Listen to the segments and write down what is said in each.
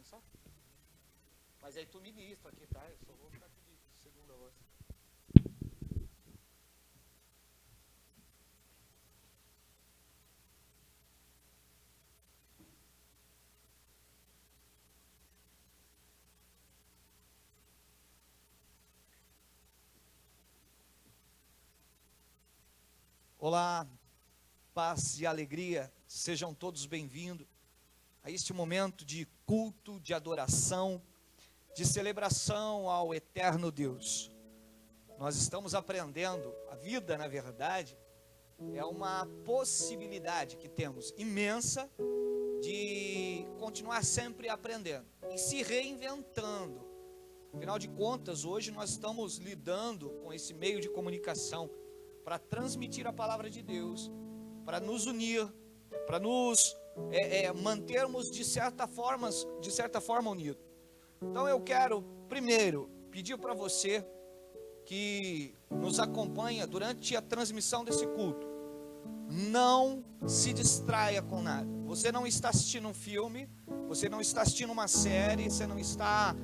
começar? Mas aí tu ministra aqui, tá? Eu só vou ficar aqui de segunda voz. Olá, paz e alegria, sejam todos bem-vindos a este momento de culto, de adoração, de celebração ao eterno Deus. Nós estamos aprendendo, a vida, na verdade, é uma possibilidade que temos imensa de continuar sempre aprendendo e se reinventando. Afinal de contas, hoje nós estamos lidando com esse meio de comunicação para transmitir a palavra de Deus, para nos unir, para nos mantermos de certa forma unidos. Então eu quero primeiro pedir para você que nos acompanha durante a transmissão desse culto, não se distraia com nada. Você não está assistindo um filme, você não está assistindo uma série, você não está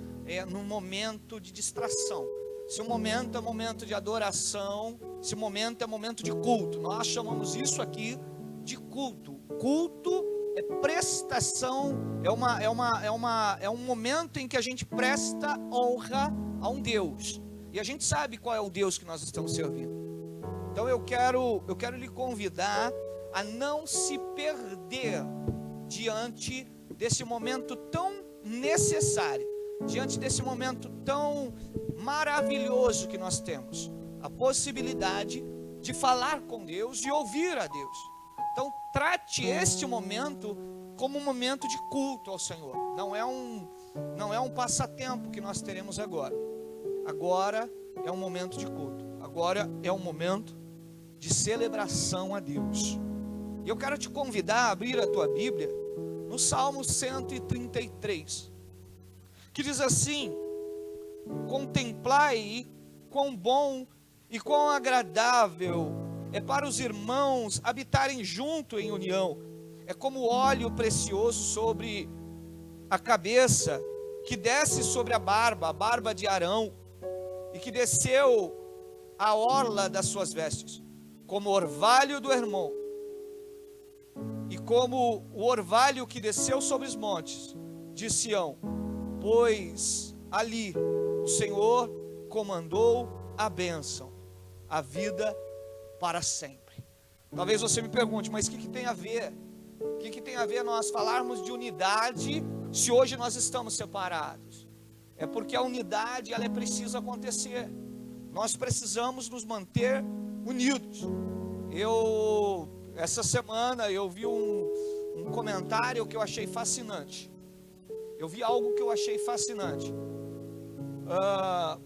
num momento de distração. Esse momento é momento de adoração, esse momento é momento de culto. Nós chamamos isso aqui de culto. Culto é prestação, é um momento em que a gente presta honra a um Deus. E a gente sabe qual é o Deus que nós estamos servindo. Então eu quero lhe convidar a não se perder diante desse momento tão necessário, diante desse momento tão maravilhoso que nós temos, a possibilidade de falar com Deus e ouvir a Deus. Então trate este momento como um momento de culto ao Senhor. Não é um passatempo que nós teremos agora. Agora é um momento de culto. Agora é um momento de celebração a Deus. E eu quero te convidar a abrir a tua Bíblia no Salmo 133, que diz assim: contemplai quão bom e quão agradável é para os irmãos habitarem junto em união. É como óleo precioso sobre a cabeça, que desce sobre a barba de Arão, e que desceu a orla das suas vestes, como o orvalho do Hermon, e como o orvalho que desceu sobre os montes de Sião, pois ali o Senhor comandou a bênção, a vida para sempre. Talvez você me pergunte, mas o que tem a ver? O que tem a ver nós falarmos de unidade se hoje nós estamos separados? É porque a unidade ela é preciso acontecer. Nós precisamos nos manter unidos. Essa semana eu vi um comentário que eu achei fascinante. Eu vi algo que eu achei fascinante. A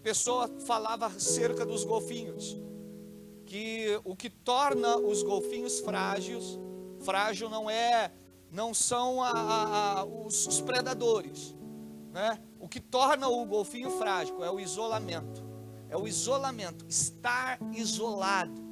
pessoa falava acerca dos golfinhos, que o que torna os golfinhos frágil não são os predadores, né? O que torna o golfinho frágil é o isolamento. É o isolamento, estar isolado.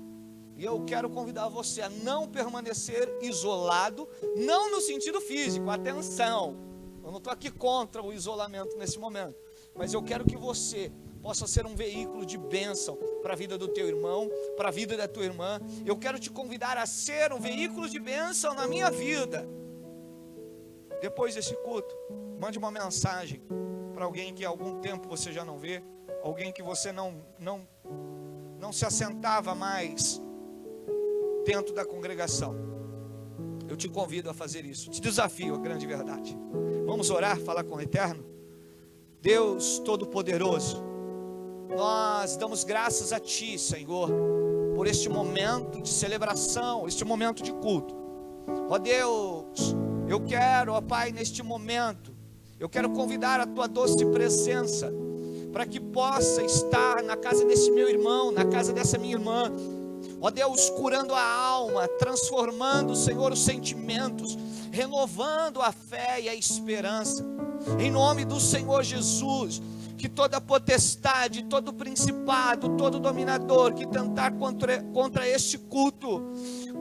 E eu quero convidar você a não permanecer isolado, não no sentido físico, atenção. Eu não estou aqui contra o isolamento nesse momento, mas eu quero que você possa ser um veículo de bênção para a vida do teu irmão, para a vida da tua irmã. Eu quero te convidar a ser um veículo de bênção na minha vida. Depois desse culto, mande uma mensagem para alguém que há algum tempo você já não vê, alguém que você não se assentava mais dentro da congregação. Eu te convido a fazer isso, te desafio, a grande verdade. Vamos orar, falar com o Eterno. Deus Todo-Poderoso, nós damos graças a Ti, Senhor, por este momento de celebração, este momento de culto. Ó Deus, eu quero, ó Pai, neste momento, eu quero convidar a Tua doce presença, para que possa estar na casa desse meu irmão, na casa dessa minha irmã. Ó Deus, curando a alma, transformando, Senhor, os sentimentos, renovando a fé e a esperança. Em nome do Senhor Jesus, que toda potestade, todo principado, todo dominador que tentar contra este culto,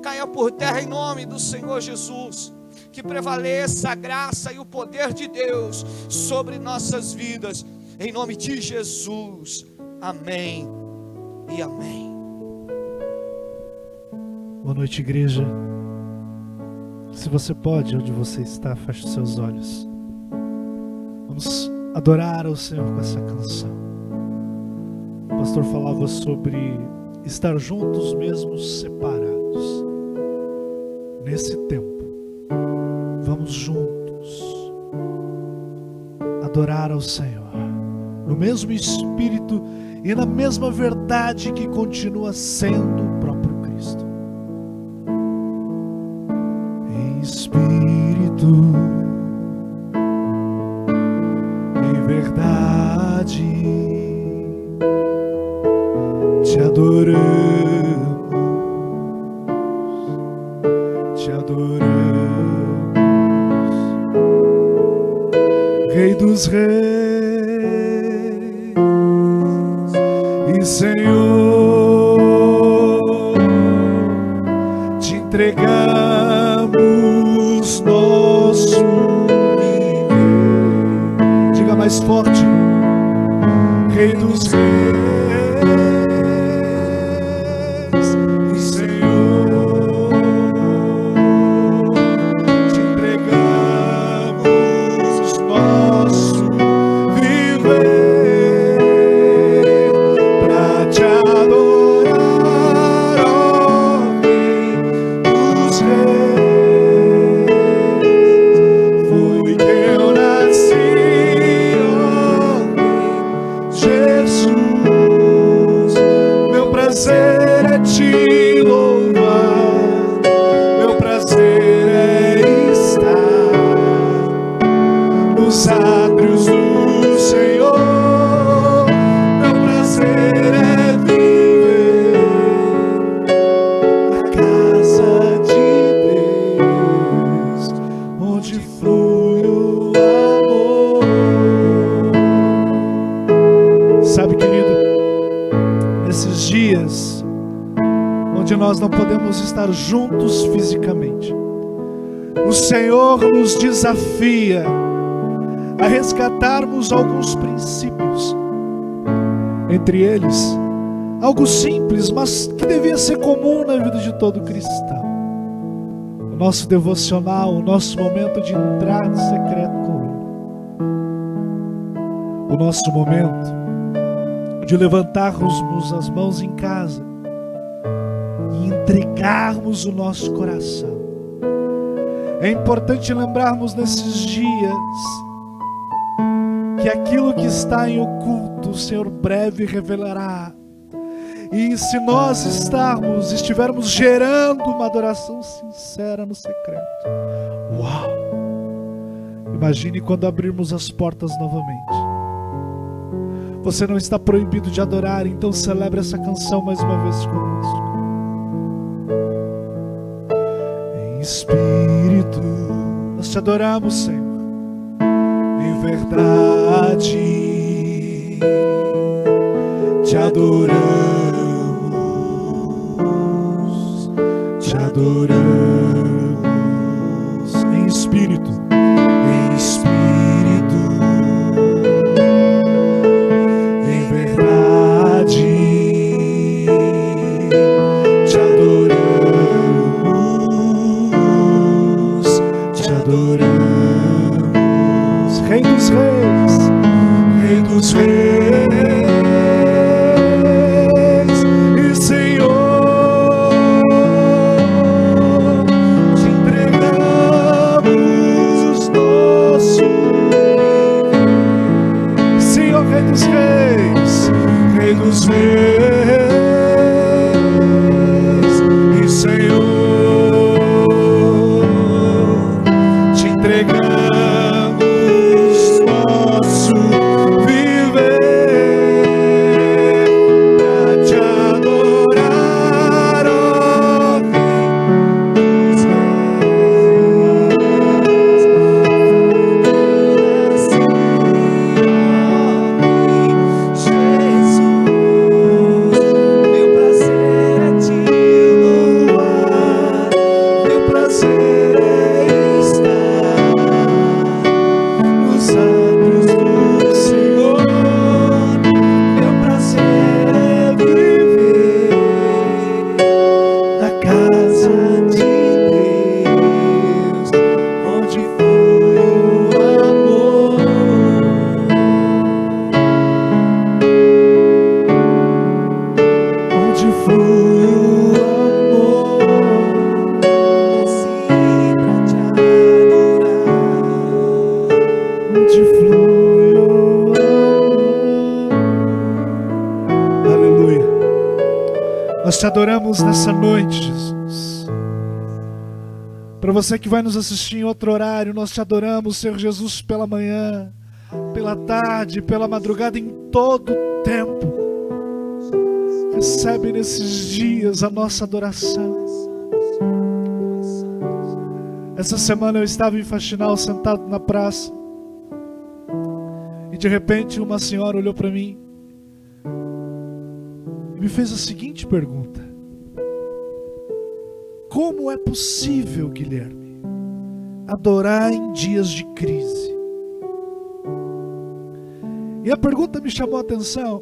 caia por terra em nome do Senhor Jesus. que prevaleça a graça e o poder de Deus sobre nossas vidas, em nome de Jesus, amém e amém. Boa noite, igreja. Se você pode, onde você está, feche os seus olhos. Vamos adorar ao Senhor com essa canção. O pastor falava sobre estar juntos mesmo separados. Nesse tempo, vamos juntos adorar ao Senhor, no mesmo espírito e na mesma verdade que continua sendo o próprio Cristo. Em espírito e verdade, te adoramos, te adoramos, Rei dos Reis e Senhor, te entregamos nosso viver. Diga mais forte: Rei dos Reis e Senhor, te entregamos nosso viver pra te adorar, ó Rei dos Reis. Foi que eu nasci, ó Jesus, meu prazer é te louvar, meu prazer é estar nos átrios do Senhor, meu prazer é viver na casa de Deus, onde flui o amor. Sabe, querido, nesses dias onde nós não podemos estar juntos fisicamente, o Senhor nos desafia a resgatarmos alguns princípios. Entre eles, algo simples, mas que devia ser comum na vida de todo cristão: o nosso devocional, o nosso momento de entrar no secreto com Ele, o nosso momento de levantarmos as mãos em casa e entregarmos o nosso coração. É importante lembrarmos nesses dias que aquilo que está em oculto, o Senhor breve revelará. E se nós estivermos gerando uma adoração sincera no secreto, uau! Imagine quando abrirmos as portas novamente. Você não está proibido de adorar, então celebre essa canção mais uma vez conosco. Em espírito, nós te adoramos, Senhor, em verdade, te adoramos, te adoramos, em espírito, em espírito, em verdade, te adoramos, te adoramos, Rei dos Reis, Rei dos Reis e Senhor, te entregamos nosso viver. Senhor, Rei dos Reis, Rei dos Reis e Senhor, te entregamos nosso viver pra te adorar, ó Rei dos Reis. Nós te adoramos nessa noite, Jesus. Para você que vai nos assistir em outro horário, nós te adoramos, Senhor Jesus, pela manhã, pela tarde, pela madrugada, em todo o tempo. Recebe nesses dias a nossa adoração. Essa semana eu estava em Faxinal, sentado na praça, e de repente uma senhora olhou para mim e me fez a seguinte pergunta: como é possível, Guilherme, adorar em dias de crise? E a pergunta me chamou a atenção.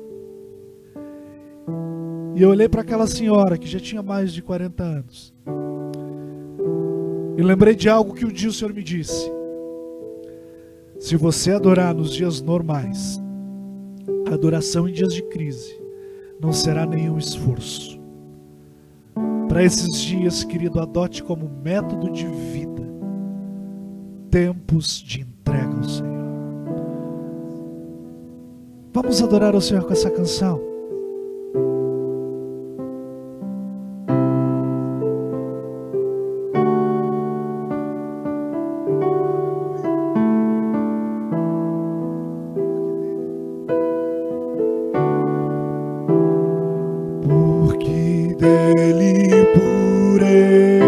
E eu olhei para aquela senhora que já tinha mais de 40 anos. E lembrei de algo que um dia o Senhor me disse: se você adorar nos dias normais, a adoração em dias de crise não será nenhum esforço. Para esses dias, querido, adote como método de vida tempos de entrega ao Senhor. Vamos adorar ao Senhor com essa canção. Porque dele, por ele,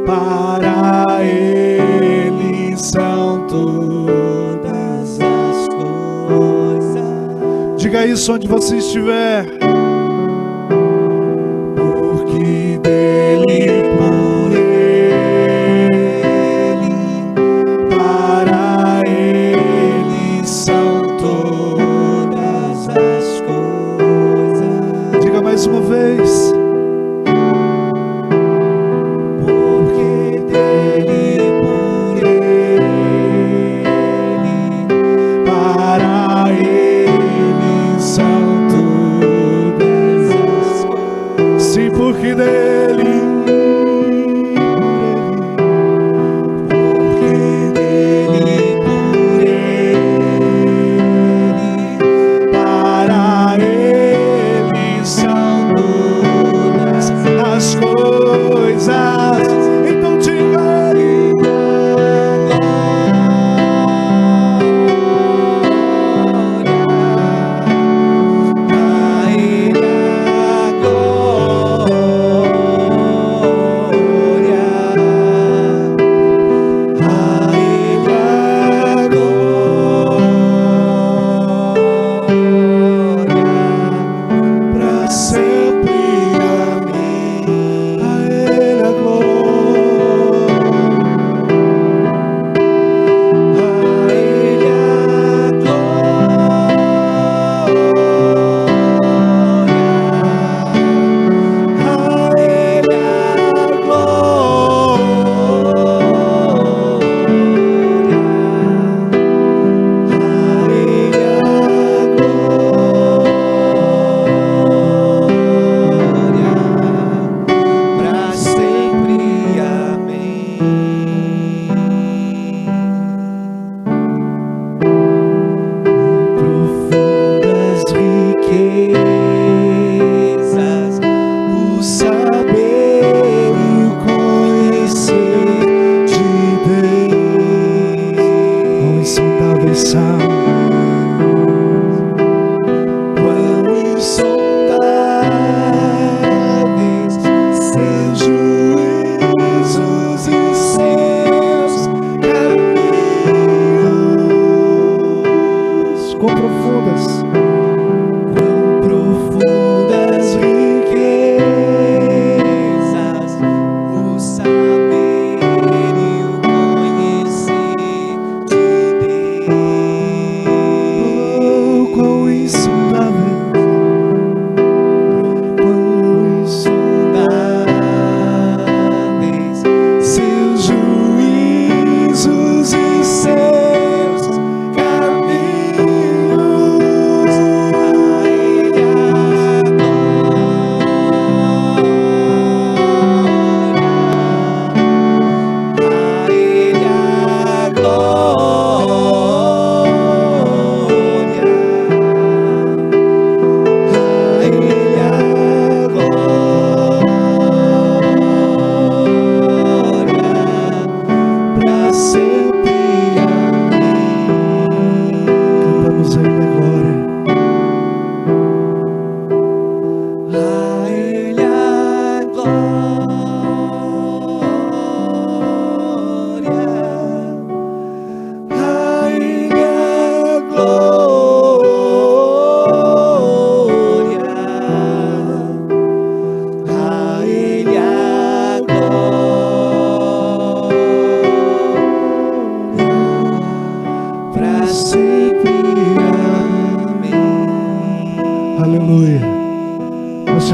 para ele são todas as coisas. Diga isso onde você estiver. Porque dele, por ele, para ele são todas as coisas. Diga mais uma vez. Porque dele, por ele, para ele são todas as coisas. Sim, porque dele. Porque dele, por ele, para ele são todas as coisas. Então diga ele. Pra sempre amém. A ele a glória. A ele a glória. A ele a glória. Pra sempre amém. Profundas riquezas, o saber e o conhecer de Deus. Quão insondáveis são Quão insondáveis seus juízos e seus caminhos. quão profundas. Quão profundas riquezas, o saber e o conhecer de Deus. Quão insondáveis. Quão insondáveis seus juízos e seus caminhos.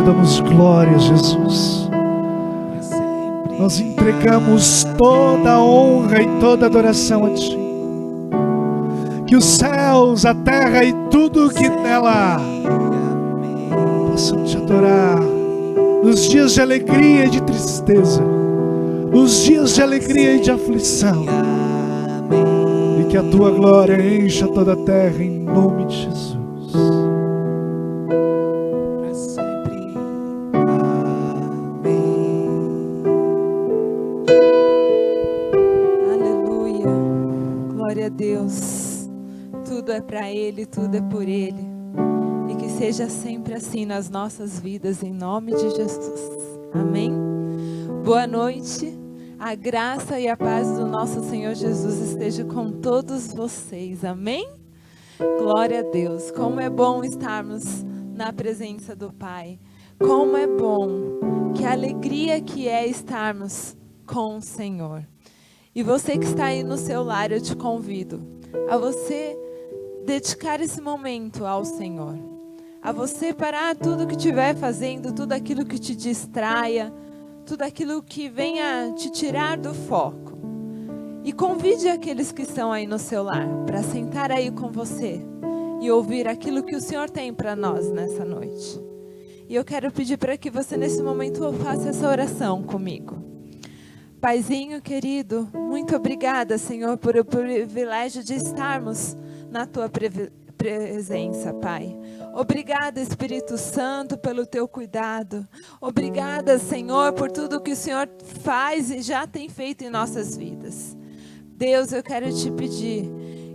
damos glória, Jesus. Nós entregamos toda a honra e toda a adoração a Ti. Que os céus, a terra e tudo que nela há possam Te adorar nos dias de alegria e de tristeza, nos dias de alegria e de aflição. E que a Tua glória encha toda a terra em nome de Jesus. Para sempre. Amém. Aleluia. Glória a Deus. Tudo é para Ele, tudo é por Ele. E que seja sempre assim nas nossas vidas, em nome de Jesus. Amém? Boa noite. A graça e a paz do nosso Senhor Jesus esteja com todos vocês. Amém? Glória a Deus. Como é bom estarmos na presença do Pai. Como é bom, que alegria que é estarmos com o Senhor. E você que está aí no seu lar, eu te convido a você dedicar esse momento ao Senhor. A você parar tudo que estiver fazendo, tudo aquilo que te distraia, tudo aquilo que venha te tirar do foco. E convide aqueles que estão aí no seu lar para sentar aí com você e ouvir aquilo que o Senhor tem para nós nessa noite. E eu quero pedir para que você nesse momento faça essa oração comigo. Paizinho querido, muito obrigada, Senhor, por o privilégio de estarmos na Tua presença, Pai. Obrigada, Espírito Santo, pelo Teu cuidado. Obrigada, Senhor, por tudo que o Senhor faz e já tem feito em nossas vidas. Deus, eu quero te pedir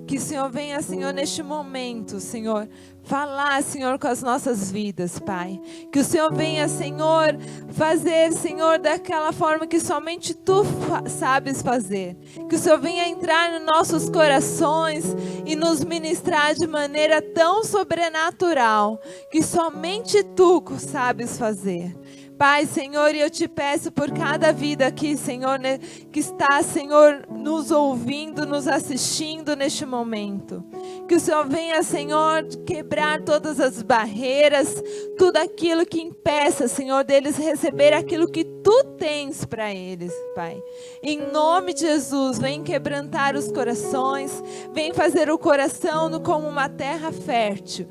que o Senhor venha, Senhor, neste momento, Senhor, falar, Senhor, com as nossas vidas, Pai. Que o Senhor venha, Senhor, fazer, Senhor, daquela forma que somente Tu sabes fazer. Que o Senhor venha entrar nos nossos corações e nos ministrar de maneira tão sobrenatural que somente Tu sabes fazer. Pai, Senhor, e eu te peço por cada vida aqui, Senhor, né, que está, Senhor, nos ouvindo, nos assistindo neste momento. Que o Senhor venha, Senhor, quebrar todas as barreiras, tudo aquilo que impeça, Senhor, deles receber aquilo que Tu tens para eles, Pai. Em nome de Jesus, vem quebrantar os corações, vem fazer o coração como uma terra fértil,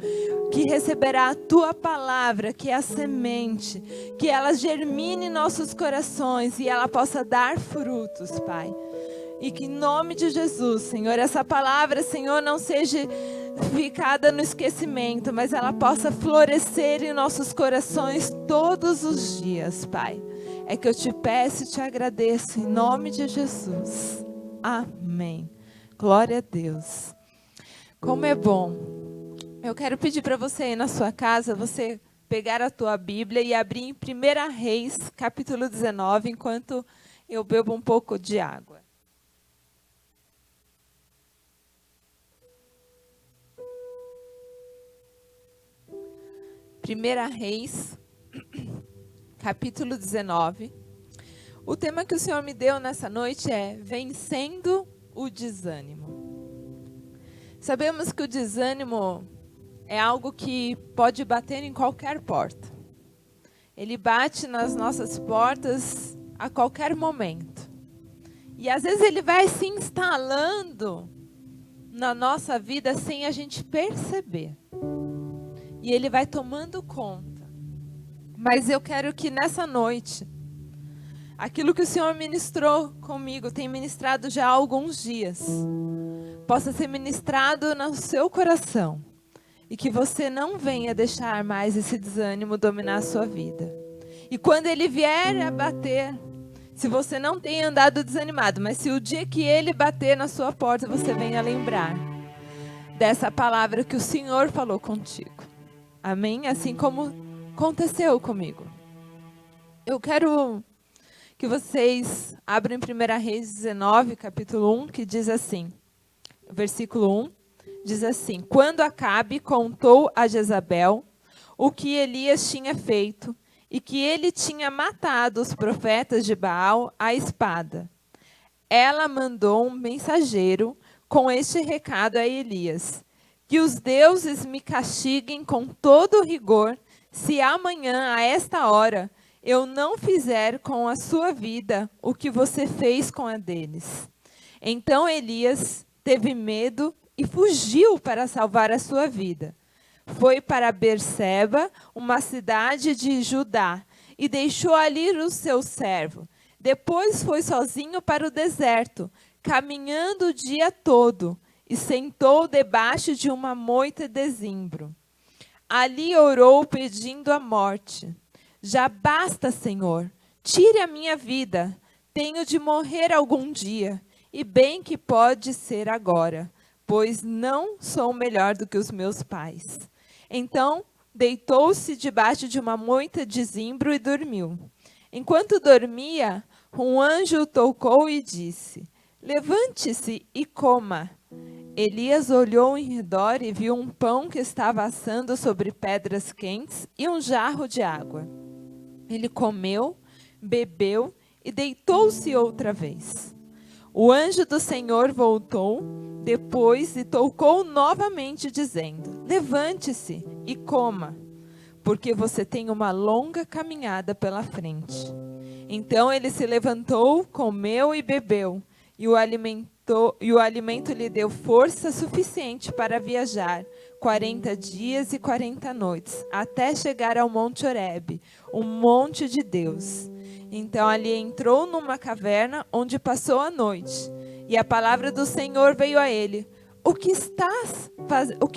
que receberá a Tua palavra, que é a semente, que ela germine em nossos corações e ela possa dar frutos, Pai. E que em nome de Jesus, Senhor, essa palavra, Senhor, não seja ficada no esquecimento, mas ela possa florescer em nossos corações todos os dias, Pai. É que eu te peço e te agradeço em nome de Jesus. Amém. Glória a Deus. Como é bom. Eu quero pedir para você aí na sua casa, você pegar a tua Bíblia e abrir em 1 Reis, capítulo 19, enquanto eu bebo um pouco de água. Primeira Reis, capítulo 19. O tema que o Senhor me deu nessa noite é Vencendo o Desânimo. Sabemos que o desânimo é algo que pode bater em qualquer porta. Ele bate nas nossas portas a qualquer momento. E às vezes ele vai se instalando na nossa vida sem a gente perceber. E ele vai tomando conta. Mas eu quero que nessa noite, aquilo que o Senhor ministrou comigo, tem ministrado já há alguns dias, possa ser ministrado no seu coração. E que você não venha deixar mais esse desânimo dominar a sua vida. E quando ele vier a bater, se você não tem andado desanimado, mas se o dia que ele bater na sua porta, você venha lembrar dessa palavra que o Senhor falou contigo. Amém? Assim como aconteceu comigo. Eu quero que vocês abram em 1 Reis 19, capítulo 1, que diz assim, versículo 1, diz assim: Quando Acabe contou a Jezabel o que Elias tinha feito e que ele tinha matado os profetas de Baal à espada, ela mandou um mensageiro com este recado a Elias: que os deuses me castiguem com todo rigor se amanhã, a esta hora, eu não fizer com a sua vida o que você fez com a deles. Então Elias teve medo e fugiu para salvar a sua vida. Foi para Berseba, uma cidade de Judá, e deixou ali o seu servo. Depois foi sozinho para o deserto, caminhando o dia todo, e sentou debaixo de uma moita de zimbro. Ali orou pedindo a morte. Já basta, Senhor, tire a minha vida. Tenho de morrer algum dia, e bem que pode ser agora, pois não sou melhor do que os meus pais. Então deitou-se debaixo de uma moita de zimbro e dormiu. Enquanto dormia, um anjo o tocou e disse: levante-se e coma. Elias olhou em redor e viu um pão que estava assando sobre pedras quentes e um jarro de água. Ele comeu, bebeu e deitou-se outra vez. O anjo do Senhor voltou depois e tocou novamente, dizendo: levante-se e coma, porque você tem uma longa caminhada pela frente. Então ele se levantou, comeu e bebeu, e o alimento lhe deu força suficiente para viajar 40 dias e 40 noites, até chegar ao Monte Horebe, o monte de Deus. Então ali entrou numa caverna onde passou a noite. E a palavra do Senhor veio a ele: o que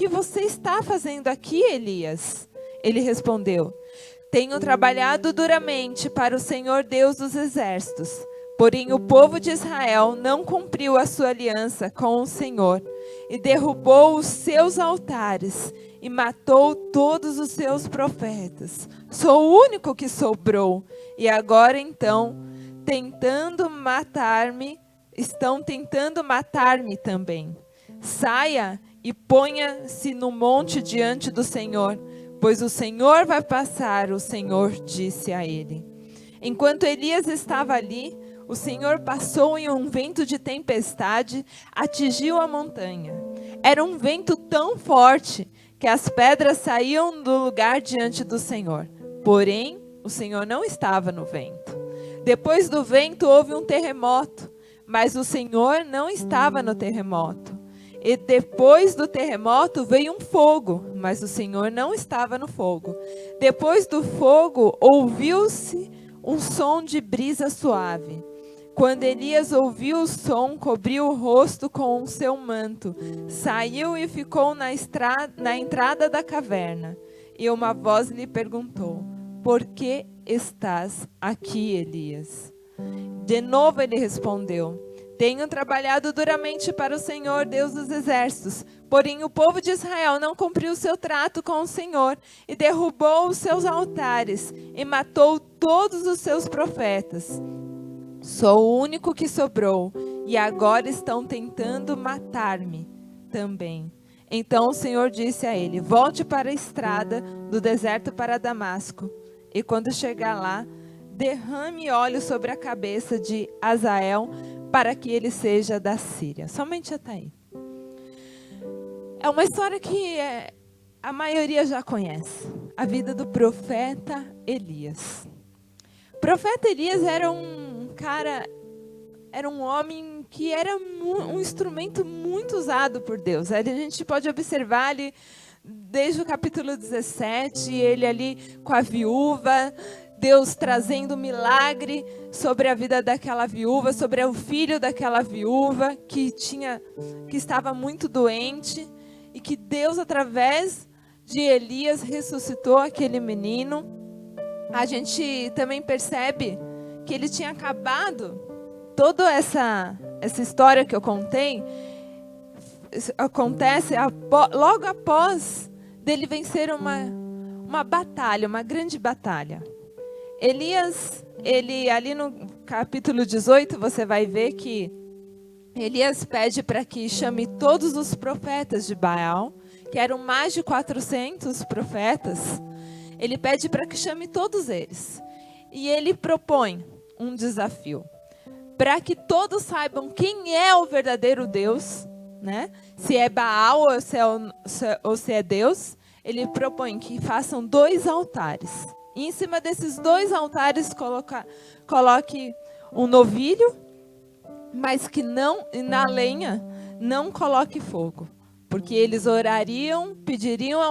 você está fazendo aqui, Elias? Ele respondeu: tenho trabalhado duramente para o Senhor Deus dos exércitos. Porém o povo de Israel não cumpriu a sua aliança com o Senhor e derrubou os seus altares e matou todos os seus profetas. Sou o único que sobrou, e agora então, estão tentando matar-me também. Saia e ponha-se no monte diante do Senhor, pois o Senhor vai passar, o Senhor disse a ele. Enquanto Elias estava ali, o Senhor passou em um vento de tempestade, atingiu a montanha. Era um vento tão forte que as pedras saíam do lugar diante do Senhor. Porém, o Senhor não estava no vento. Depois do vento houve um terremoto, mas o Senhor não estava no terremoto. E depois do terremoto veio um fogo, mas o Senhor não estava no fogo. Depois do fogo ouviu-se um som de brisa suave. Quando Elias ouviu o som, cobriu o rosto com o seu manto, saiu e ficou na entrada da caverna. E uma voz lhe perguntou: por que estás aqui, Elias? De novo ele respondeu: tenho trabalhado duramente para o Senhor, Deus dos exércitos. Porém o povo de Israel não cumpriu o seu trato com o Senhor e derrubou os seus altares e matou todos os seus profetas. Sou o único que sobrou, e agora estão tentando matar-me também. Então o Senhor disse a ele: volte para a estrada do deserto para Damasco, e quando chegar lá, derrame óleo sobre a cabeça de Azael, para que ele seja da Síria. Somente até aí. É uma história que a maioria já conhece. A vida do profeta Elias. O profeta Elias era um homem que era um instrumento muito usado por Deus. A gente pode observar ali, desde o capítulo 17, ele ali com a viúva, Deus trazendo milagre sobre a vida daquela viúva, sobre o filho daquela viúva que estava muito doente, e que Deus, através de Elias, ressuscitou aquele menino. A gente também percebe que ele tinha acabado, toda essa história que eu contei, acontece logo após dele vencer uma batalha, uma grande batalha. Elias, ali no capítulo 18, você vai ver que Elias pede para que chame todos os profetas de Baal, que eram mais de 400 profetas. Ele pede para que chame todos eles. E ele propõe um desafio, para que todos saibam quem é o verdadeiro Deus, né? Se é Baal ou se é Deus. ele propõe que façam 2 altares. E em cima desses 2 altares coloque um novilho, mas que não, na lenha, não coloque fogo. Porque eles orariam, pediriam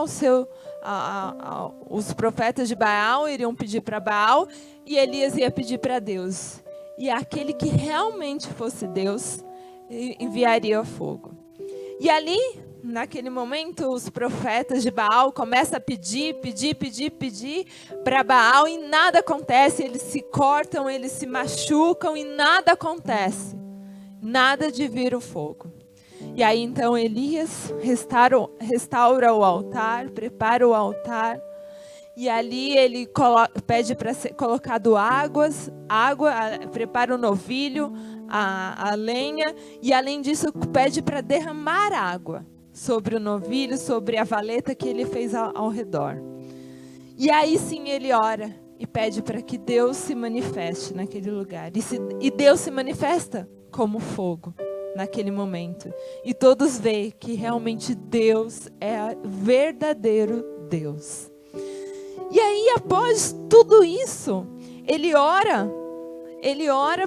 os profetas de Baal, iriam pedir para Baal, e Elias ia pedir para Deus. E aquele que realmente fosse Deus, enviaria fogo. E ali, naquele momento, os profetas de Baal começam a pedir para Baal e nada acontece. Eles se cortam, eles se machucam e nada acontece. Nada de vir o fogo. E aí então Elias restaura o altar, prepara o altar. E ali ele pede para ser colocado água, prepara o novilho, a lenha. E além disso pede para derramar água sobre o novilho, sobre a valeta que ele fez ao redor. E aí sim ele ora e pede para que Deus se manifeste naquele lugar. E Deus se manifesta como fogo naquele momento. E todos veem que realmente Deus é verdadeiro Deus. E aí, após tudo isso, ele ora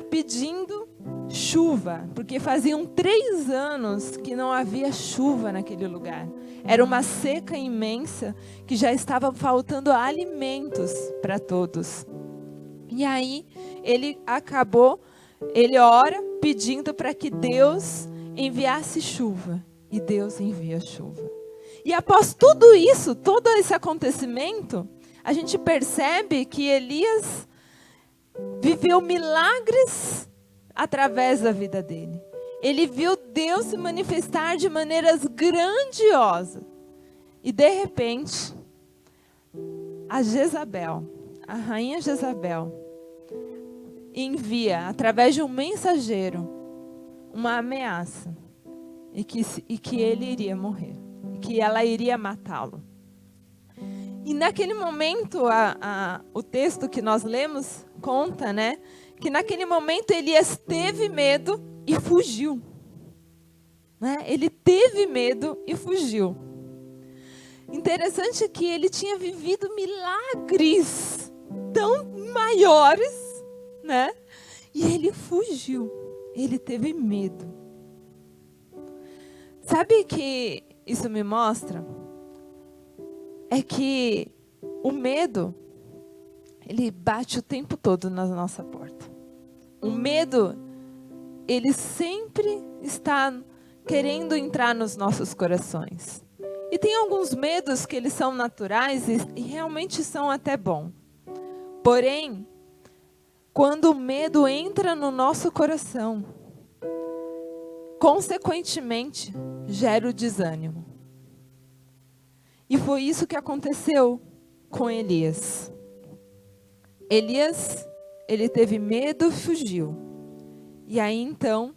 pedindo chuva, porque faziam 3 anos que não havia chuva naquele lugar. Era uma seca imensa que já estava faltando alimentos para todos. E aí, ele ora pedindo para que Deus enviasse chuva. E Deus envia chuva. E após tudo isso, todo esse acontecimento, a gente percebe que Elias viveu milagres através da vida dele. Ele viu Deus se manifestar de maneiras grandiosas. E de repente, a rainha Jezabel, envia, através de um mensageiro, uma ameaça. E que ele iria morrer. E que ela iria matá-lo. E naquele momento, o texto que nós lemos conta, né? Que naquele momento Elias teve medo e fugiu. Né? Ele teve medo e fugiu. Interessante que ele tinha vivido milagres tão maiores, né? E ele fugiu. Ele teve medo. Sabe o que isso me mostra? É que o medo, ele bate o tempo todo na nossa porta. O medo, ele sempre está querendo entrar nos nossos corações. E tem alguns medos que eles são naturais e realmente são até bons. Porém, quando o medo entra no nosso coração, consequentemente, gera o desânimo. E foi isso que aconteceu com Elias. Elias, ele teve medo e fugiu. E aí então,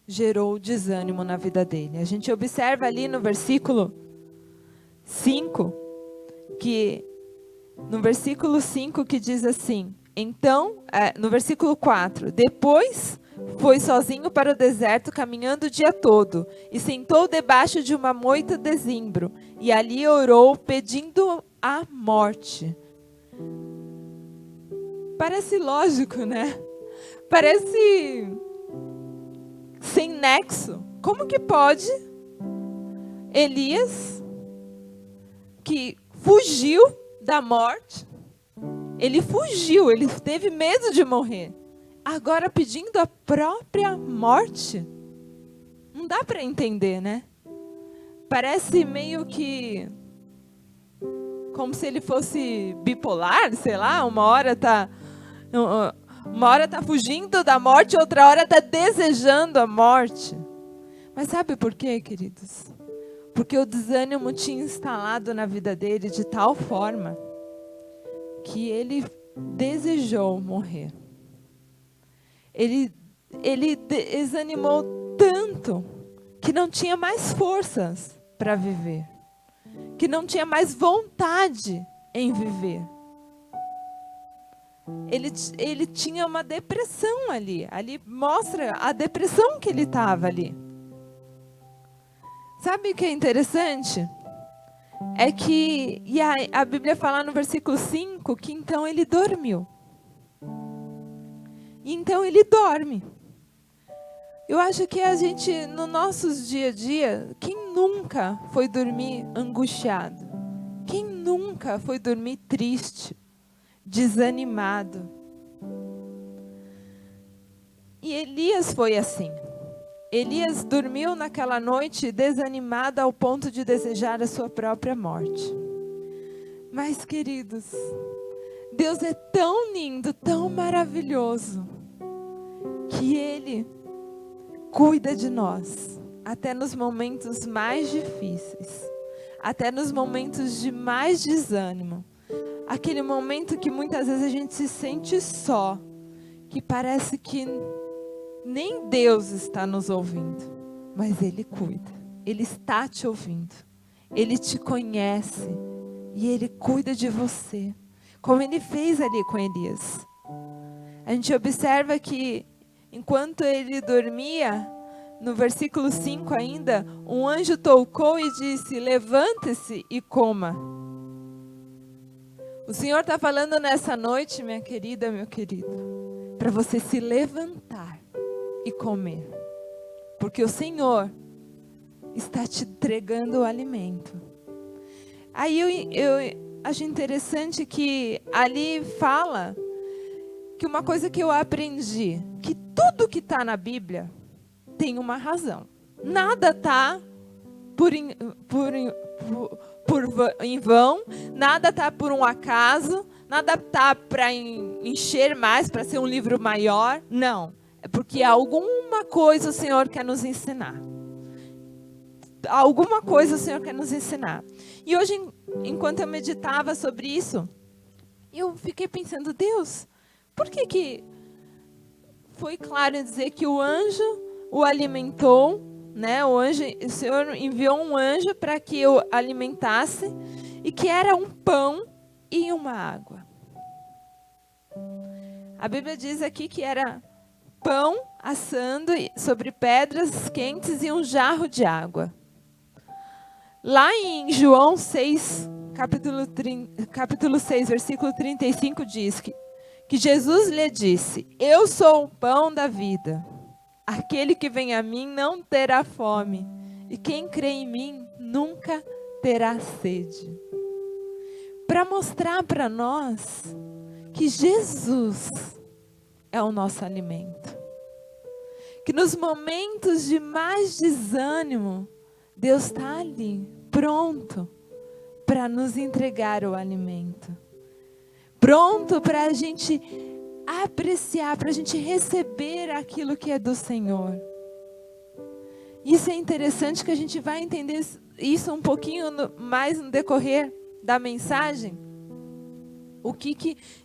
gerou desânimo na vida dele. A gente observa ali no versículo 5, que diz assim, então, no versículo 4, depois foi sozinho para o deserto, caminhando o dia todo, e sentou debaixo de uma moita de zimbro, e ali orou, pedindo a morte. Parece lógico, né? Parece sem nexo. Como que pode Elias, que fugiu da morte, ele fugiu, ele teve medo de morrer, agora pedindo a própria morte? Não dá para entender, né? Parece meio que como se ele fosse bipolar, sei lá, uma hora tá fugindo da morte, outra hora tá desejando a morte. Mas sabe por quê, queridos? Porque o desânimo tinha instalado na vida dele de tal forma que ele desejou morrer. Ele desanimou tanto que não tinha mais forças para viver, que não tinha mais vontade em viver. Ele tinha uma depressão ali mostra a depressão que ele estava ali. Sabe o que é interessante? é que, e a Bíblia fala no versículo 5, que então ele dormiu. E então ele dorme. Eu acho que a gente, no nossos dia a dia, quem nunca foi dormir angustiado? Quem nunca foi dormir triste, desanimado? E Elias foi assim. Elias dormiu naquela noite desanimado ao ponto de desejar a sua própria morte. Mas, queridos, Deus é tão lindo, tão maravilhoso, que Ele cuida de nós, até nos momentos mais difíceis, até nos momentos de mais desânimo. Aquele momento que muitas vezes a gente se sente só, que parece que nem Deus está nos ouvindo, mas Ele cuida, Ele está te ouvindo, Ele te conhece e Ele cuida de você, como Ele fez ali com Elias. A gente observa que enquanto ele dormia, no versículo 5 ainda, um anjo tocou e disse: levante-se e coma. O Senhor está falando nessa noite, minha querida, meu querido, para você se levantar e comer, porque o Senhor está te entregando o alimento. Aí eu acho interessante que ali fala que uma coisa que eu aprendi, que tudo que está na Bíblia tem uma razão. Nada está em vão, nada está por um acaso, nada está para encher mais, para ser um livro maior. Não, é porque alguma coisa o Senhor quer nos ensinar. Alguma coisa o Senhor quer nos ensinar. E hoje, enquanto eu meditava sobre isso, eu fiquei pensando, Deus, por que foi claro em dizer que o anjo o alimentou, né? O Senhor enviou um anjo para que o alimentasse e que era um pão e uma água. A Bíblia diz aqui que era pão assando sobre pedras quentes e um jarro de água. Lá em João 6, capítulo 6, versículo 35 diz que Jesus lhe disse: eu sou o pão da vida. Aquele que vem a mim não terá fome, e quem crê em mim nunca terá sede. Para mostrar para nós que Jesus é o nosso alimento. Que nos momentos de mais desânimo, Deus está ali, pronto para nos entregar o alimento. Pronto para a gente apreciar, para a gente receber aquilo que é do Senhor. Isso é interessante, que a gente vai entender isso um pouquinho mais no decorrer da mensagem.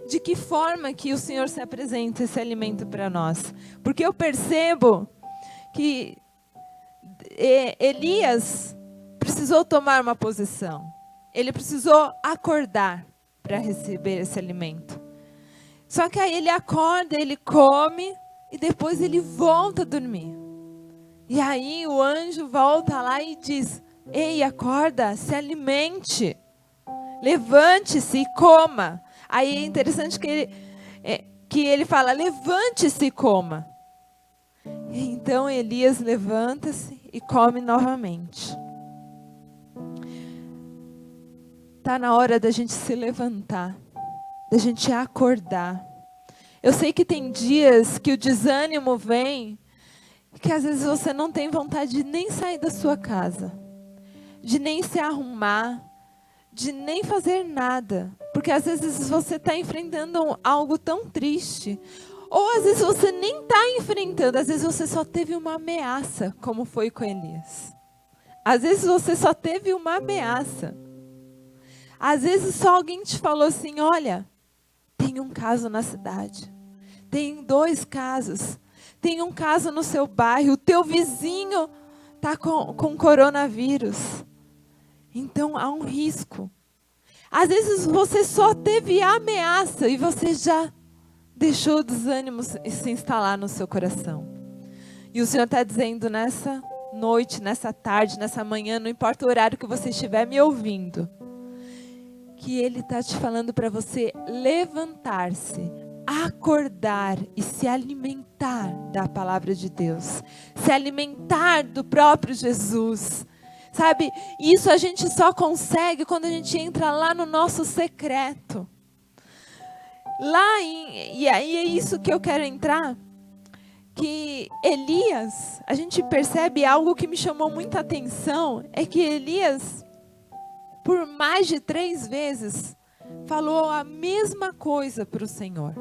De que forma que o Senhor se apresenta esse alimento para nós. Porque eu percebo que Elias precisou tomar uma posição. Ele precisou acordar para receber esse alimento. Só que aí ele acorda, ele come e depois ele volta a dormir. E aí o anjo volta lá e diz: ei, acorda, se alimente, levante-se e coma. Aí é interessante que ele fala: levante-se e coma. E então Elias levanta-se e come novamente. Está na hora da gente se levantar, da gente acordar. Eu sei que tem dias que o desânimo vem, que às vezes você não tem vontade de nem sair da sua casa, de nem se arrumar, de nem fazer nada, porque às vezes você está enfrentando algo tão triste, ou às vezes você nem está enfrentando, às vezes você só teve uma ameaça, como foi com Elias. Às vezes você só teve uma ameaça. Às vezes só alguém te falou assim: olha, tem um caso na cidade, tem 2 casos, tem um caso no seu bairro, o teu vizinho está com coronavírus. Então há um risco. Às vezes você só teve ameaça e você já deixou o desânimo se instalar no seu coração. E o Senhor está dizendo nessa noite, nessa tarde, nessa manhã, não importa o horário que você estiver me ouvindo, que Ele está te falando para você levantar-se, acordar e se alimentar da palavra de Deus, se alimentar do próprio Jesus. Sabe, isso a gente só consegue quando a gente entra lá no nosso secreto. E aí é isso que eu quero entrar. Que Elias, a gente percebe algo que me chamou muita atenção, é que Elias, por mais de 3 vezes, falou a mesma coisa para o Senhor.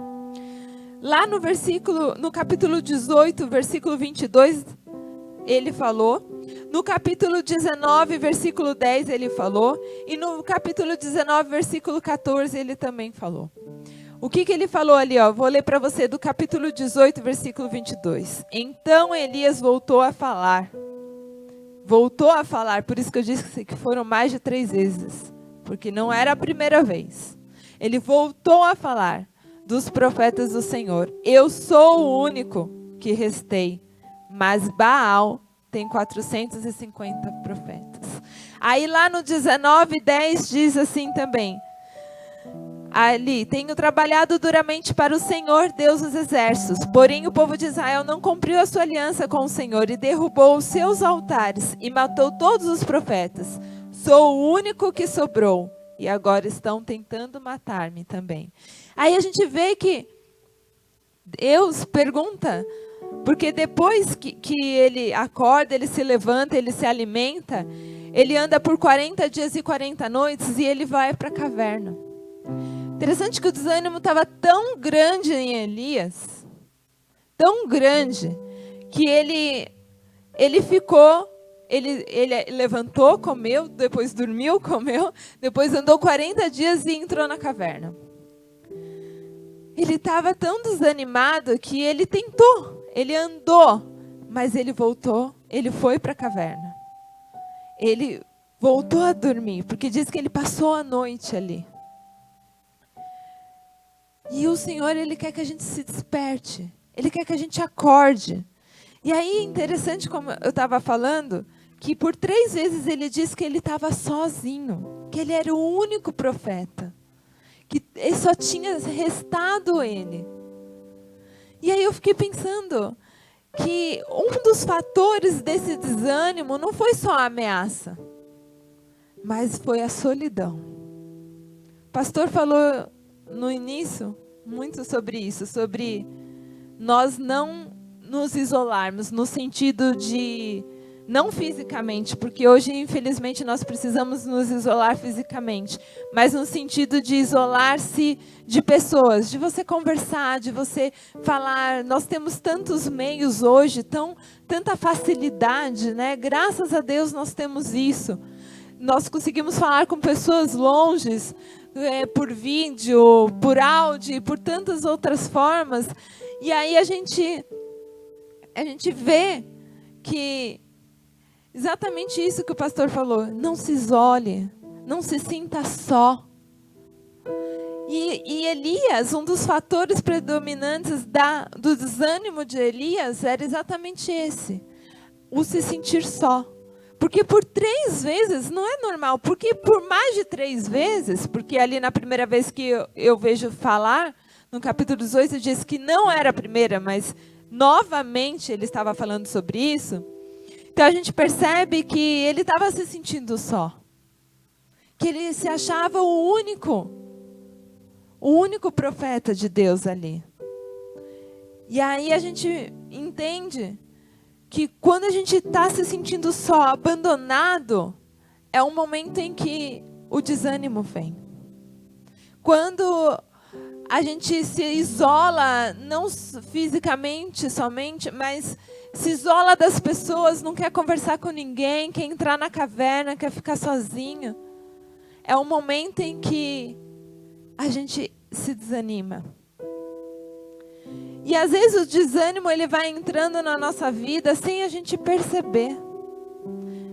Lá no capítulo 18, versículo 22, ele falou. No capítulo 19, versículo 10, ele falou. E no capítulo 19, versículo 14, ele também falou. O que ele falou ali? Vou ler para você do capítulo 18, versículo 22. Então Elias voltou a falar. Voltou a falar, por isso que eu disse que foram mais de 3 vezes. Porque não era a primeira vez. Ele voltou a falar dos profetas do Senhor. Eu sou o único que restei, mas Baal tem 450 profetas. Aí lá no 19:10 diz assim também. Ali, tenho trabalhado duramente para o Senhor, Deus dos exércitos. Porém o povo de Israel não cumpriu a sua aliança com o Senhor e derrubou os seus altares e matou todos os profetas. Sou o único que sobrou e agora estão tentando matar-me também. Aí a gente vê que Deus pergunta, porque depois que ele acorda, ele se levanta, ele se alimenta, ele anda por 40 dias e 40 noites e ele vai para a caverna. Interessante que o desânimo estava tão grande em Elias, tão grande, que ele levantou, comeu, depois dormiu, comeu, depois andou 40 dias e entrou na caverna. Ele estava tão desanimado que ele tentou, ele andou, mas ele voltou, ele foi para a caverna. Ele voltou a dormir, porque diz que ele passou a noite ali. E o Senhor, Ele quer que a gente se desperte. Ele quer que a gente acorde. E aí, interessante, como eu estava falando, que por 3 vezes Ele disse que Ele estava sozinho. Que Ele era o único profeta. Que só tinha restado Ele. E aí eu fiquei pensando que um dos fatores desse desânimo não foi só a ameaça, mas foi a solidão. O pastor falou no início muito sobre isso, sobre nós não nos isolarmos, no sentido de, não fisicamente, porque hoje infelizmente nós precisamos nos isolar fisicamente, mas no sentido de isolar-se de pessoas, de você conversar, de você falar. Nós temos tantos meios hoje, tanta facilidade, né? Graças a Deus nós temos isso. Nós conseguimos falar com pessoas longes, por vídeo, por áudio, por tantas outras formas. E aí a gente vê que exatamente isso que o pastor falou. Não se isole, não se sinta só. E Elias, um dos fatores predominantes do desânimo de Elias era exatamente esse, o se sentir só. Porque por 3 vezes não é normal, porque por mais de 3 vezes, porque ali na primeira vez que eu vejo falar, no capítulo 18 diz que não era a primeira, mas novamente ele estava falando sobre isso. Então a gente percebe que ele estava se sentindo só, que ele se achava o único profeta de Deus ali. E aí a gente entende que quando a gente está se sentindo só, abandonado, é um momento em que o desânimo vem. Quando a gente se isola, não fisicamente somente, mas se isola das pessoas, não quer conversar com ninguém, quer entrar na caverna, quer ficar sozinho, é um momento em que a gente se desanima. E às vezes o desânimo ele vai entrando na nossa vida sem a gente perceber.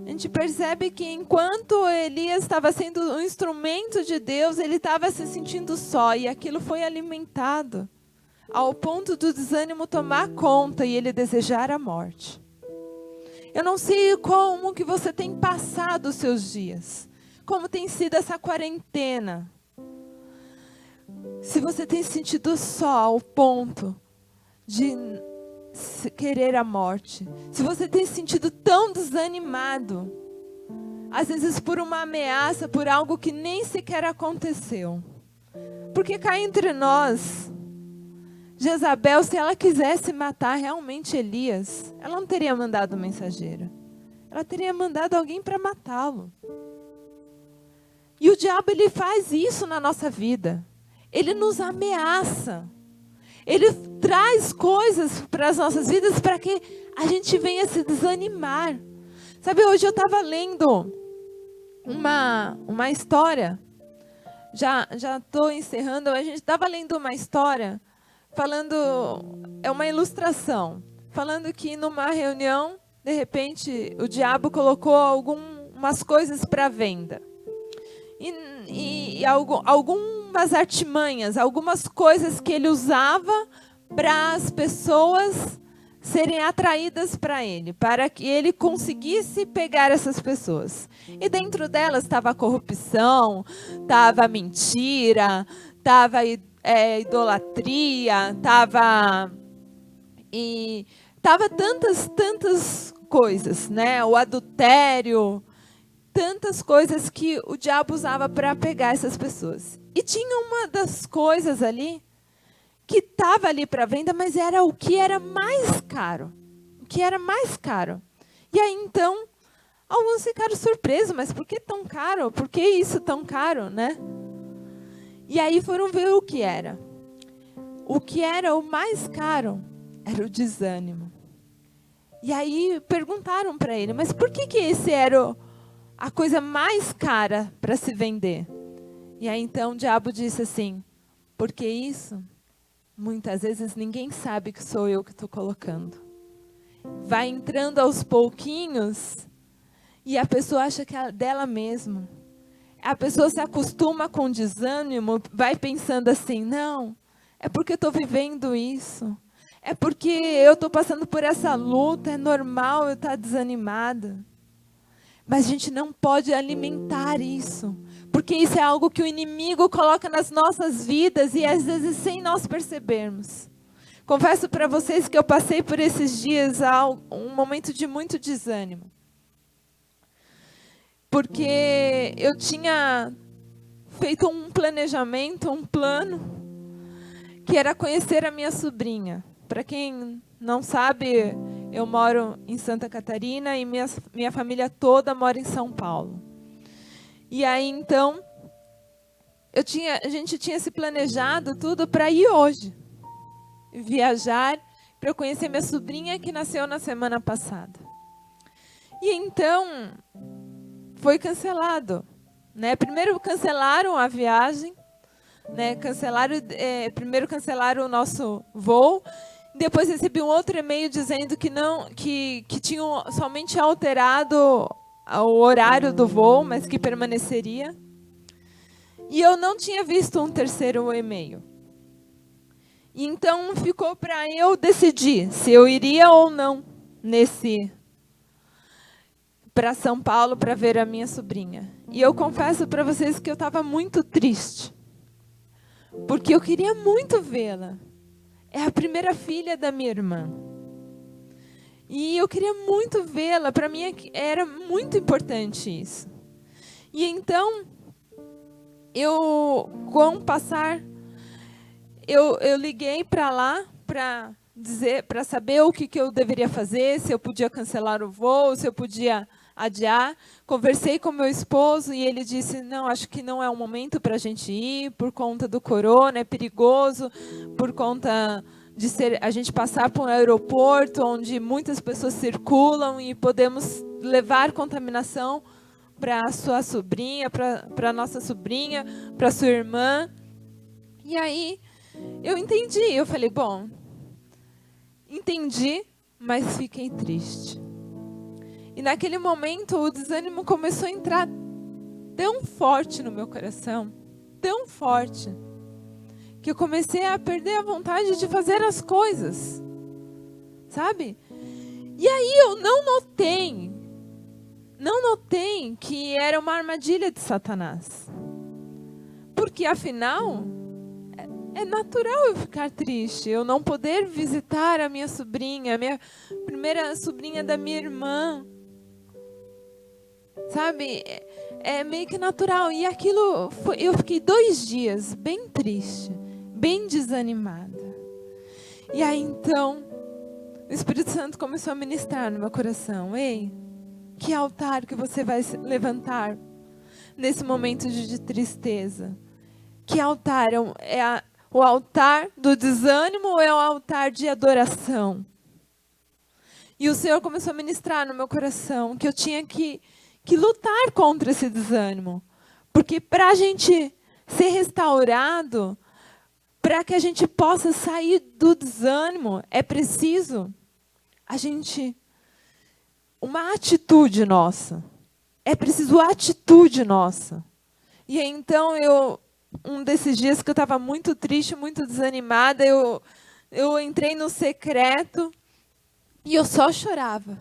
A gente percebe que enquanto Elias estava sendo um instrumento de Deus, ele estava se sentindo só e aquilo foi alimentado ao ponto do desânimo tomar conta e ele desejar a morte. Eu não sei como que você tem passado os seus dias. Como tem sido essa quarentena. Se você tem sentido só ao ponto de querer a morte. Se você tem sentido tão desanimado. Às vezes por uma ameaça, por algo que nem sequer aconteceu. Porque cá entre nós, Jezabel, se ela quisesse matar realmente Elias, ela não teria mandado um mensageiro. Ela teria mandado alguém para matá-lo. E o diabo, ele faz isso na nossa vida. Ele nos ameaça. Ele traz coisas para as nossas vidas para que a gente venha se desanimar. Sabe, hoje eu estava lendo uma história. Já estou encerrando. A gente estava lendo uma história falando, é uma ilustração, falando que numa reunião, de repente, o diabo colocou algumas coisas para venda. E algumas artimanhas, algumas coisas que ele usava para as pessoas serem atraídas para ele, para que ele conseguisse pegar essas pessoas. E dentro delas estava a corrupção, estava a mentira, estava idolatria, estava tantas coisas, né? O adultério, tantas coisas que o diabo usava para pegar essas pessoas. E tinha uma das coisas ali que estava ali para venda, mas era o que era mais caro. O que era mais caro. E aí, então, alguns ficaram surpresos, mas por que tão caro? Por que isso tão caro, né? E aí foram ver o que era. O que era o mais caro era o desânimo. E aí perguntaram para ele, mas por que esse era a coisa mais cara para se vender? E aí então o diabo disse assim, porque isso, muitas vezes ninguém sabe que sou eu que estou colocando. Vai entrando aos pouquinhos e a pessoa acha que é dela mesma. A pessoa se acostuma com desânimo, vai pensando assim, não, é porque eu estou vivendo isso. É porque eu estou passando por essa luta, é normal eu estar desanimada. Mas a gente não pode alimentar isso, porque isso é algo que o inimigo coloca nas nossas vidas e às vezes sem nós percebermos. Confesso para vocês que eu passei por esses dias um momento de muito desânimo. Porque eu tinha feito um planejamento, um plano, que era conhecer a minha sobrinha. Para quem não sabe, eu moro em Santa Catarina e minha família toda mora em São Paulo. E aí, então, a gente tinha se planejado tudo para ir hoje. Viajar para eu conhecer minha sobrinha que nasceu na semana passada. E então, foi cancelado. Né? Primeiro cancelaram a viagem, né? Primeiro cancelaram o nosso voo. Depois recebi um outro e-mail dizendo que tinham somente alterado o horário do voo, mas que permaneceria. E eu não tinha visto um terceiro e-mail. E então ficou para eu decidir se eu iria ou não para São Paulo para ver a minha sobrinha. E eu confesso para vocês que eu estava muito triste, porque eu queria muito vê-la. É a primeira filha da minha irmã. E eu queria muito vê-la. Para mim era muito importante isso. E então, com o passar, eu liguei para lá para saber o que eu deveria fazer, se eu podia cancelar o voo, se eu podia adiar. Conversei com meu esposo e ele disse, não, acho que não é o momento para a gente ir, por conta do corona, é perigoso, por conta de a gente passar por um aeroporto onde muitas pessoas circulam e podemos levar contaminação para a sua sobrinha, para a nossa sobrinha, para a sua irmã. E aí eu entendi, eu falei, bom, entendi, mas fiquei triste. E naquele momento o desânimo começou a entrar tão forte no meu coração, tão forte, que eu comecei a perder a vontade de fazer as coisas, sabe? E aí eu não notei que era uma armadilha de Satanás. Porque afinal, é natural eu ficar triste, eu não poder visitar a minha sobrinha, a minha primeira sobrinha da minha irmã. Sabe, é meio que natural. E aquilo, eu fiquei 2 dias bem triste, bem desanimada. E aí então, o Espírito Santo começou a ministrar no meu coração. Ei, que altar que você vai levantar nesse momento de tristeza? Que altar? É o altar do desânimo ou é o altar de adoração? E o Senhor começou a ministrar no meu coração que eu tinha que lutar contra esse desânimo. Porque para a gente ser restaurado, para que a gente possa sair do desânimo, é preciso uma atitude nossa. É preciso atitude nossa. E aí, então, um desses dias que eu estava muito triste, muito desanimada, eu entrei no secreto e eu só chorava.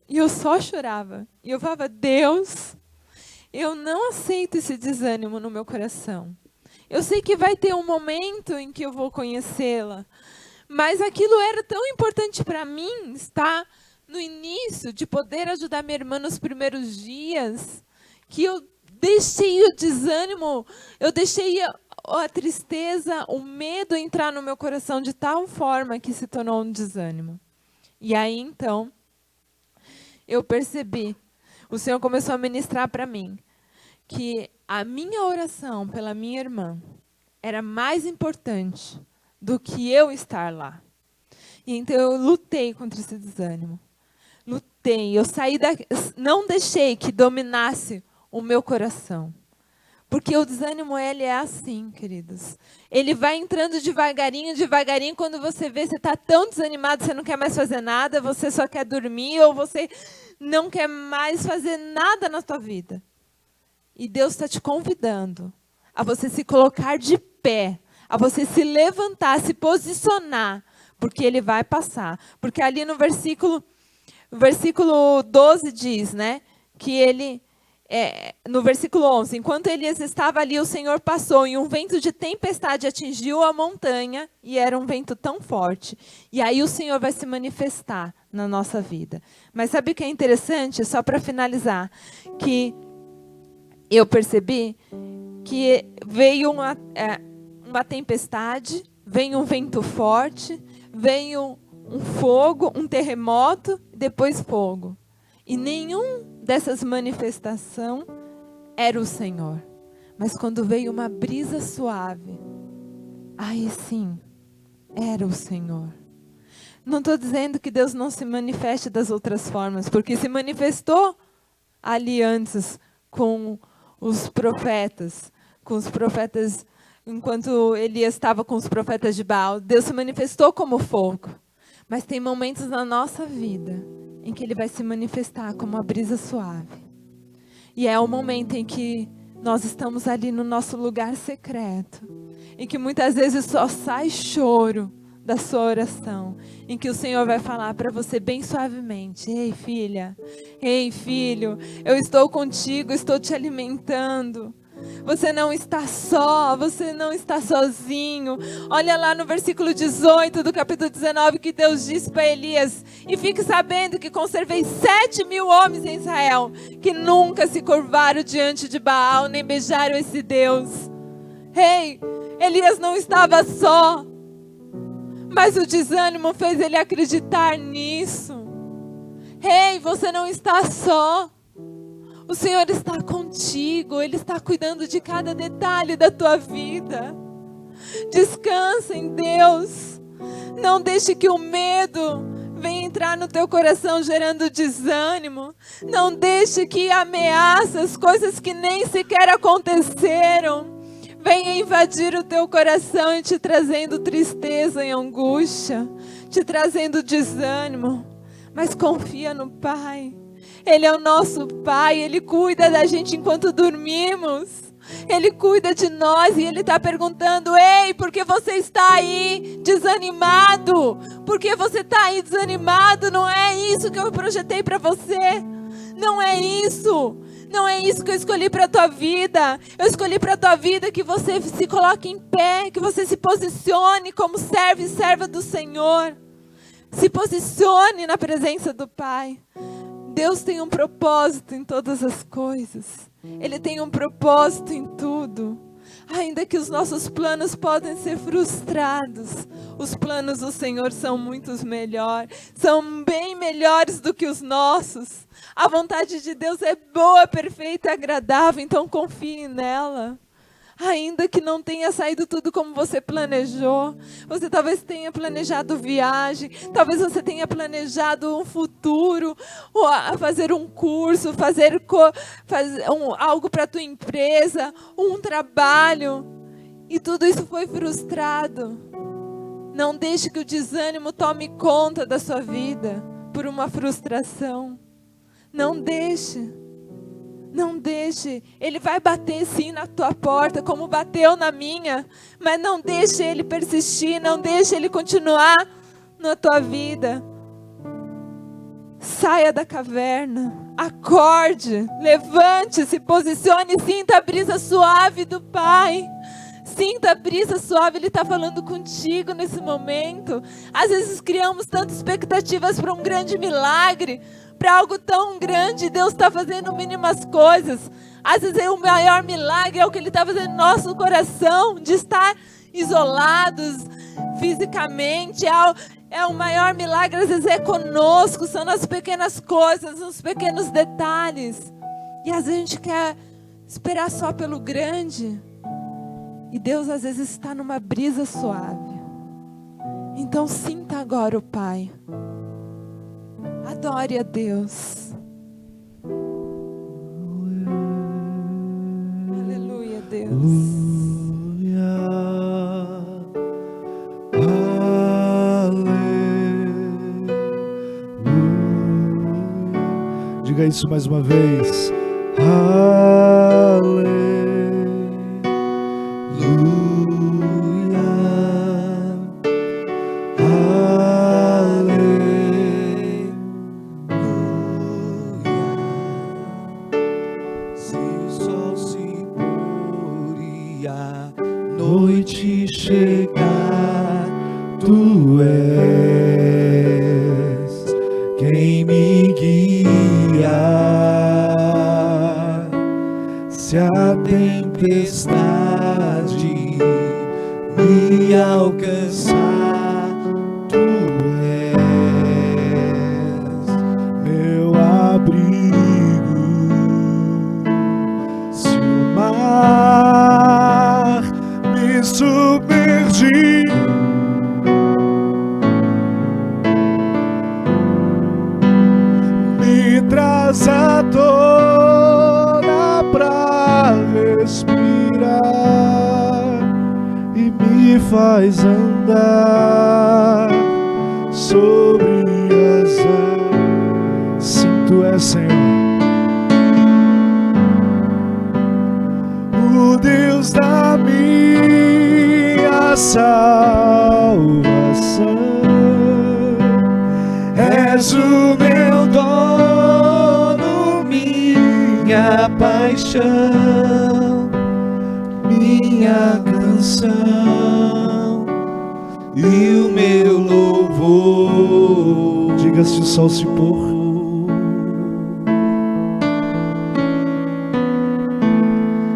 E eu falava, Deus, eu não aceito esse desânimo no meu coração. Eu sei que vai ter um momento em que eu vou conhecê-la, mas aquilo era tão importante para mim, estar no início, de poder ajudar minha irmã nos primeiros dias, que eu deixei o desânimo, eu deixei a tristeza, o medo entrar no meu coração de tal forma que se tornou um desânimo. E aí, então, eu percebi, o Senhor começou a ministrar para mim, que a minha oração pela minha irmã era mais importante do que eu estar lá. E então eu lutei contra esse desânimo. Lutei, não deixei que dominasse o meu coração. Porque o desânimo, ele é assim, queridos. Ele vai entrando devagarinho, quando você vê, você está tão desanimado, você não quer mais fazer nada, você só quer dormir, ou você não quer mais fazer nada na sua vida. E Deus está te convidando a você se colocar de pé, a você se levantar, se posicionar, porque Ele vai passar. Porque ali no versículo 12 diz, né, que no versículo 11, enquanto Elias estava ali, o Senhor passou e um vento de tempestade atingiu a montanha e era um vento tão forte. E aí o Senhor vai se manifestar na nossa vida. Mas sabe o que é interessante? Só para finalizar, que eu percebi que veio uma tempestade, veio um vento forte, veio um fogo, um terremoto, depois fogo. E nenhum dessas manifestações era o Senhor. Mas quando veio uma brisa suave, aí sim, era o Senhor. Não estou dizendo que Deus não se manifeste das outras formas, porque se manifestou ali antes com os profetas, enquanto Elias estava com os profetas de Baal. Deus se manifestou como fogo. Mas tem momentos na nossa vida em que Ele vai se manifestar como uma brisa suave. E é o momento em que nós estamos ali no nosso lugar secreto, em que muitas vezes só sai choro da sua oração, em que o Senhor vai falar para você bem suavemente: ei, filha, ei, filho, eu estou contigo, estou te alimentando. Você não está só, você não está sozinho. Olha lá no versículo 18 do capítulo 19 que Deus disse para Elias: e fique sabendo que conservei 7.000 homens em Israel, que nunca se curvaram diante de Baal, nem beijaram esse Deus. Ei, Elias não estava só, mas o desânimo fez ele acreditar nisso. Ei, você não está só. O Senhor está contigo, Ele está cuidando de cada detalhe da tua vida. Descansa em Deus. Não deixe que o medo venha entrar no teu coração gerando desânimo. Não deixe que ameaças, coisas que nem sequer aconteceram, venha invadir o teu coração e te trazendo tristeza e angústia, te trazendo desânimo. Mas confia no Pai. Ele é o nosso Pai, Ele cuida da gente enquanto dormimos. Ele cuida de nós e Ele está perguntando: ei, por que você está aí desanimado? Por que você está aí desanimado? Não é isso que eu projetei para você. Não é isso. Não é isso que eu escolhi para a tua vida. Eu escolhi para a tua vida que você se coloque em pé, que você se posicione como servo e serva do Senhor. Se posicione na presença do Pai. Deus tem um propósito em todas as coisas. Ele tem um propósito em tudo. Ainda que os nossos planos podem ser frustrados, os planos do Senhor são muito melhores, são bem melhores do que os nossos. A vontade de Deus é boa, perfeita e agradável, então confie nela. Ainda que não tenha saído tudo como você planejou, você talvez tenha planejado viagem, talvez você tenha planejado um futuro, ou fazer um curso, fazer algo para a tua empresa, um trabalho, e tudo isso foi frustrado. Não deixe que o desânimo tome conta da sua vida por uma frustração. Não deixe. Não deixe, Ele vai bater sim na tua porta, como bateu na minha, mas não deixe Ele persistir, não deixe Ele continuar na tua vida. Saia da caverna, acorde, levante-se, posicione, sinta a brisa suave do Pai. Sinta a brisa suave, Ele está falando contigo nesse momento. Às vezes criamos tantas expectativas para um grande milagre, para algo tão grande. Deus está fazendo mínimas coisas. Às vezes o maior milagre é o que Ele está fazendo no nosso coração, de estar isolados fisicamente. O maior milagre às vezes é conosco, são nas pequenas coisas, nos pequenos detalhes. E às vezes a gente quer esperar só pelo grande. E Deus às vezes está numa brisa suave. Então sinta agora o Pai. Adore a Deus. Aleluia, Deus. Diga isso mais uma vez. Aleluia. Noite chegar, tu és quem me guia. Se a tempestade me alcançar, tu és meu abrigo. Se o mar me submergir, me traz a tona pra respirar e me faz andar sobre as águas. Sim, tu és, Senhor, o Deus da minha salvação. És o meu dono, minha paixão, minha canção e o meu louvor. Diga se o sol se pôr,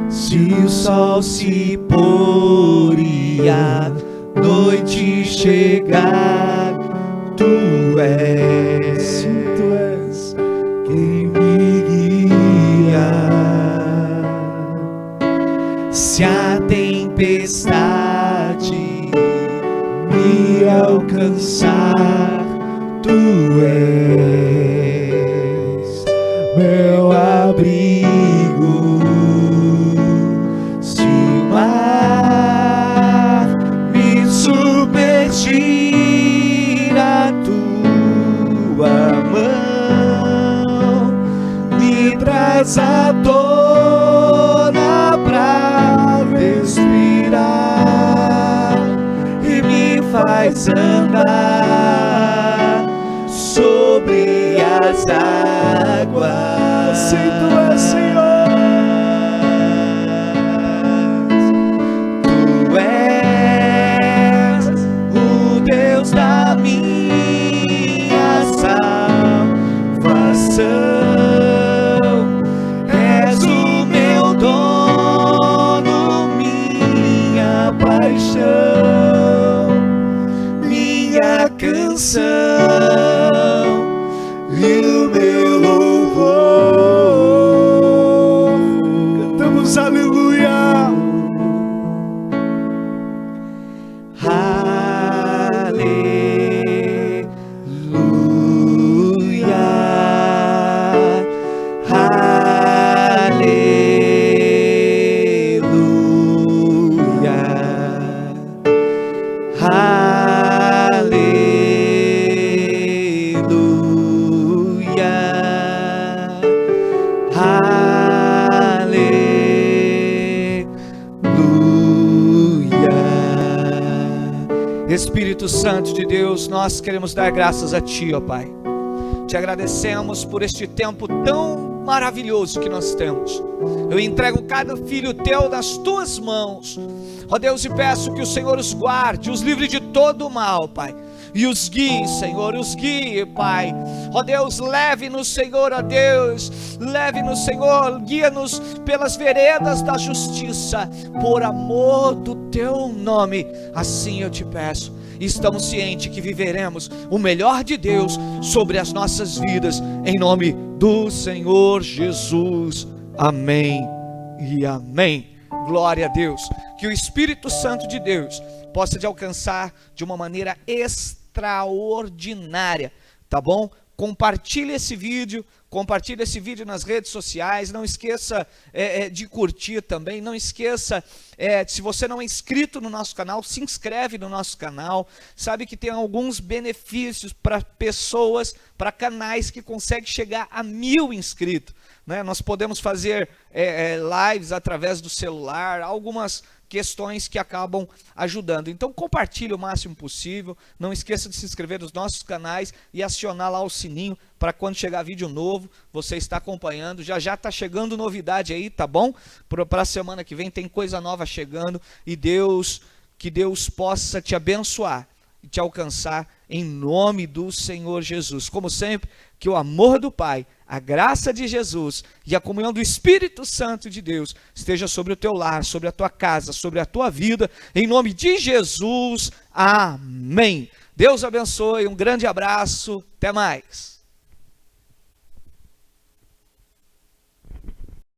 se o sol se pôr e a noite chegar, tu és, sim, tu és quem me guia. Se a tempestade me alcançar, tu és meu abrigo. Se o mar me submergir, a tua mão me traz à tona pra Aleluia. Espírito Santo de Deus, nós queremos dar graças a Ti, ó Pai. Te agradecemos por este tempo tão maravilhoso que nós temos. Eu entrego cada filho Teu nas Tuas mãos, ó Deus, e peço que o Senhor os guarde, os livre de todo o mal, Pai. E os guie, Senhor, os guie, Pai. Ó Deus, leve-nos, Senhor, ó Deus, leve-nos, Senhor, guia-nos pelas veredas da justiça, por amor do Teu nome, assim eu te peço. E estamos cientes que viveremos o melhor de Deus sobre as nossas vidas, em nome do Senhor Jesus. Amém e amém. Glória a Deus. Que o Espírito Santo de Deus possa te alcançar de uma maneira extraordinária, tá bom? Compartilhe esse vídeo nas redes sociais. Não esqueça de curtir também. Não esqueça, se você não é inscrito no nosso canal, se inscreve no nosso canal. Sabe que tem alguns benefícios para pessoas, para canais que conseguem chegar a 1000 inscritos, né? Nós podemos fazer lives através do celular, algumas questões que acabam ajudando. Então compartilhe o máximo possível. Não esqueça de se inscrever nos nossos canais e acionar lá o sininho para quando chegar vídeo novo, você está acompanhando. Já está chegando novidade aí, tá bom? Para a semana que vem tem coisa nova chegando. E que Deus possa te abençoar e te alcançar em nome do Senhor Jesus. Como sempre, que o amor do Pai, a graça de Jesus e a comunhão do Espírito Santo de Deus esteja sobre o teu lar, sobre a tua casa, sobre a tua vida, em nome de Jesus. Amém. Deus abençoe, um grande abraço, até mais.